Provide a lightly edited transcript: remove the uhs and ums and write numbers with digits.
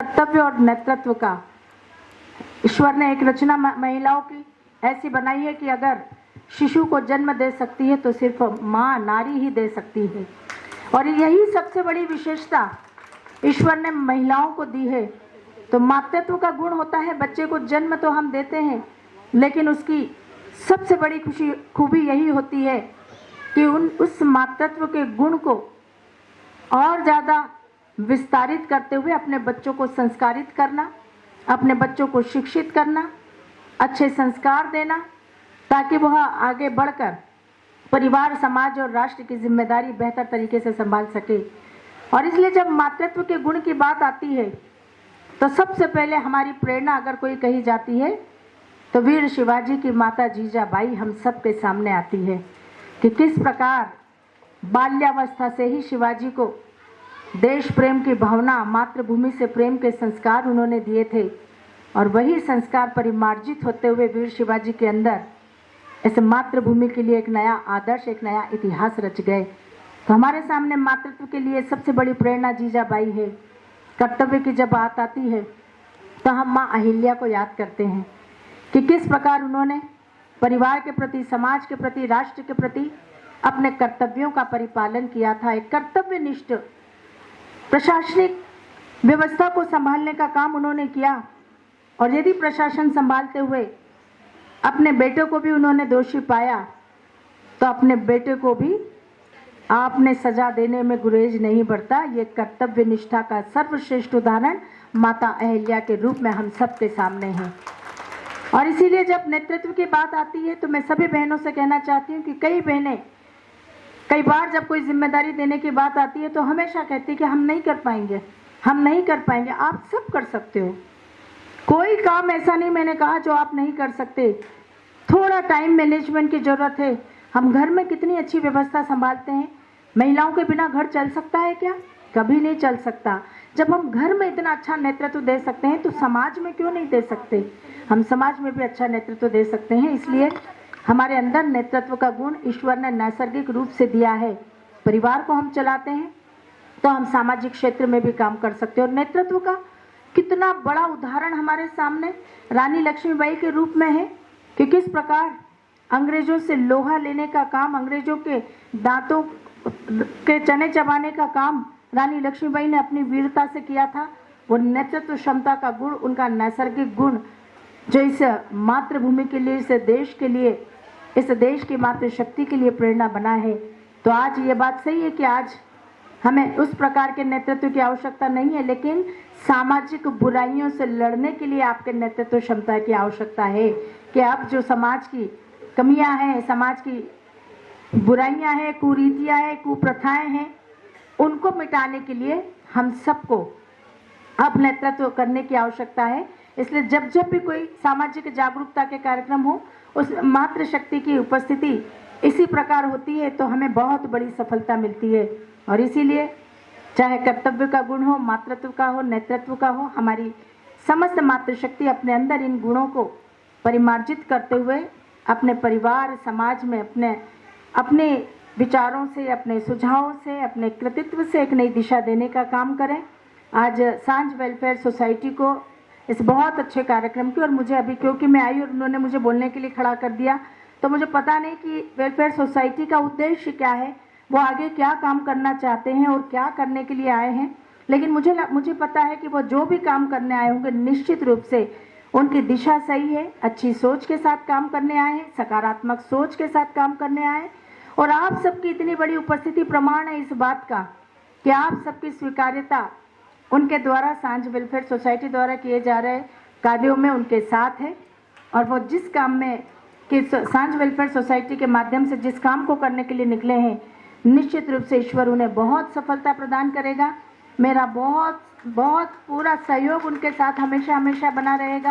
कर्तव्य और नेतृत्व का ईश्वर ने एक रचना महिलाओं की ऐसी बनाई है कि अगर शिशु को जन्म दे सकती है तो सिर्फ माँ नारी ही दे सकती है। और यही सबसे बड़ी विशेषता ईश्वर ने महिलाओं को दी है। तो मातृत्व का गुण होता है, बच्चे को जन्म तो हम देते हैं, लेकिन उसकी सबसे बड़ी खूबी यही होती है कि उस मातृत्व के गुण को और ज़्यादा विस्तारित करते हुए अपने बच्चों को संस्कारित करना, अपने बच्चों को शिक्षित करना, अच्छे संस्कार देना, ताकि वह आगे बढ़कर परिवार, समाज और राष्ट्र की जिम्मेदारी बेहतर तरीके से संभाल सके। और इसलिए जब मातृत्व के गुण की बात आती है तो सबसे पहले हमारी प्रेरणा अगर कोई कही जाती है तो वीर शिवाजी की माता जीजाबाई हम सब के सामने आती है कि किस प्रकार बाल्यावस्था से ही शिवाजी को देश प्रेम की भावना, मातृभूमि से प्रेम के संस्कार उन्होंने दिए थे। और वही संस्कार परिमार्जित होते हुए वीर शिवाजी के अंदर इस मातृभूमि के लिए एक नया आदर्श, एक नया इतिहास रच गए। तो हमारे सामने मातृत्व के लिए सबसे बड़ी प्रेरणा जीजाबाई है। कर्तव्य की जब बात आती है तो हम माँ अहिल्या को याद करते हैं कि किस प्रकार उन्होंने परिवार के प्रति, समाज के प्रति, राष्ट्र के प्रति अपने कर्तव्यों का परिपालन किया था। एक कर्तव्यनिष्ठ प्रशासनिक व्यवस्था को संभालने का काम उन्होंने किया। और यदि प्रशासन संभालते हुए अपने बेटे को भी उन्होंने दोषी पाया तो अपने बेटे को भी आपने सजा देने में गुरेज नहीं बरता। ये कर्तव्य निष्ठा का सर्वश्रेष्ठ उदाहरण माता अहिल्या के रूप में हम सबके सामने है। और इसीलिए जब नेतृत्व की बात आती है तो मैं सभी बहनों से कहना चाहती हूँ कि कई बहनें कई बार जब कोई जिम्मेदारी देने की बात आती है तो हमेशा कहती है कि हम नहीं कर पाएंगे, हम नहीं कर पाएंगे। आप सब कर सकते हो, कोई काम ऐसा नहीं मैंने कहा जो आप नहीं कर सकते। थोड़ा टाइम मैनेजमेंट की जरूरत है। हम घर में कितनी अच्छी व्यवस्था संभालते हैं, महिलाओं के बिना घर चल सकता है क्या? कभी नहीं चल सकता। जब हम घर में इतना अच्छा नेतृत्व दे सकते हैं तो समाज में क्यों नहीं दे सकते? हम समाज में भी अच्छा नेतृत्व दे सकते हैं। इसलिए हमारे अंदर नेतृत्व का गुण ईश्वर ने नैसर्गिक रूप से दिया है। परिवार को हम चलाते हैं तो हम सामाजिक क्षेत्र में भी काम कर सकते हैं। और नेतृत्व का कितना बड़ा उदाहरण हमारे सामने रानी लक्ष्मीबाई के रूप में है कि किस प्रकार अंग्रेजों से लोहा लेने का काम, अंग्रेजों के दांतों के चने चबाने का काम रानी लक्ष्मीबाई ने अपनी वीरता से किया था। वो नेतृत्व क्षमता का गुण, उनका नैसर्गिक गुण जो इस मातृभूमि के लिए, इस देश के लिए, इस देश की मातृशक्ति के लिए प्रेरणा बना है। तो आज ये बात सही है कि आज हमें उस प्रकार के नेतृत्व की आवश्यकता नहीं है, लेकिन सामाजिक बुराइयों से लड़ने के लिए आपके नेतृत्व क्षमता की आवश्यकता है कि अब जो समाज की कमियां हैं, समाज की बुराइयां हैं, कुरीतियां हैं, कुप्रथाएं हैं, उनको मिटाने के लिए हम सबको अब नेतृत्व करने की आवश्यकता है। इसलिए जब जब भी कोई सामाजिक जागरूकता के कार्यक्रम हो, उस मातृशक्ति की उपस्थिति इसी प्रकार होती है तो हमें बहुत बड़ी सफलता मिलती है। और इसीलिए चाहे कर्तव्य का गुण हो, मातृत्व का हो, नेतृत्व का हो, हमारी समस्त मातृशक्ति अपने अंदर इन गुणों को परिमार्जित करते हुए अपने परिवार, समाज में अपने विचारों से, अपने सुझावों से, अपने कृतित्व से एक नई दिशा देने का काम करें। आज सांझ वेलफेयर सोसाइटी को इस बहुत अच्छे कार्यक्रम की, और मुझे अभी क्योंकि मैं आई और उन्होंने मुझे बोलने के लिए खड़ा कर दिया तो मुझे पता नहीं कि वेलफेयर सोसाइटी का उद्देश्य क्या है, वो आगे क्या काम करना चाहते हैं और क्या करने के लिए आए हैं। लेकिन मुझे पता है कि वो जो भी काम करने आए होंगे निश्चित रूप से उनकी दिशा सही है, अच्छी सोच के साथ काम करने आए हैं, सकारात्मक सोच के साथ काम करने आए हैं। और आप सबकी इतनी बड़ी उपस्थिति प्रमाण है इस बात का कि आप सबकी स्वीकार्यता उनके द्वारा, सांझ वेलफेयर सोसाइटी द्वारा किए जा रहे कार्यों में उनके साथ है। और वो जिस काम में कि सांझ वेलफेयर सोसाइटी के माध्यम से जिस काम को करने के लिए निकले हैं, निश्चित रूप से ईश्वर उन्हें बहुत सफलता प्रदान करेगा। मेरा बहुत बहुत पूरा सहयोग उनके साथ हमेशा हमेशा बना रहेगा।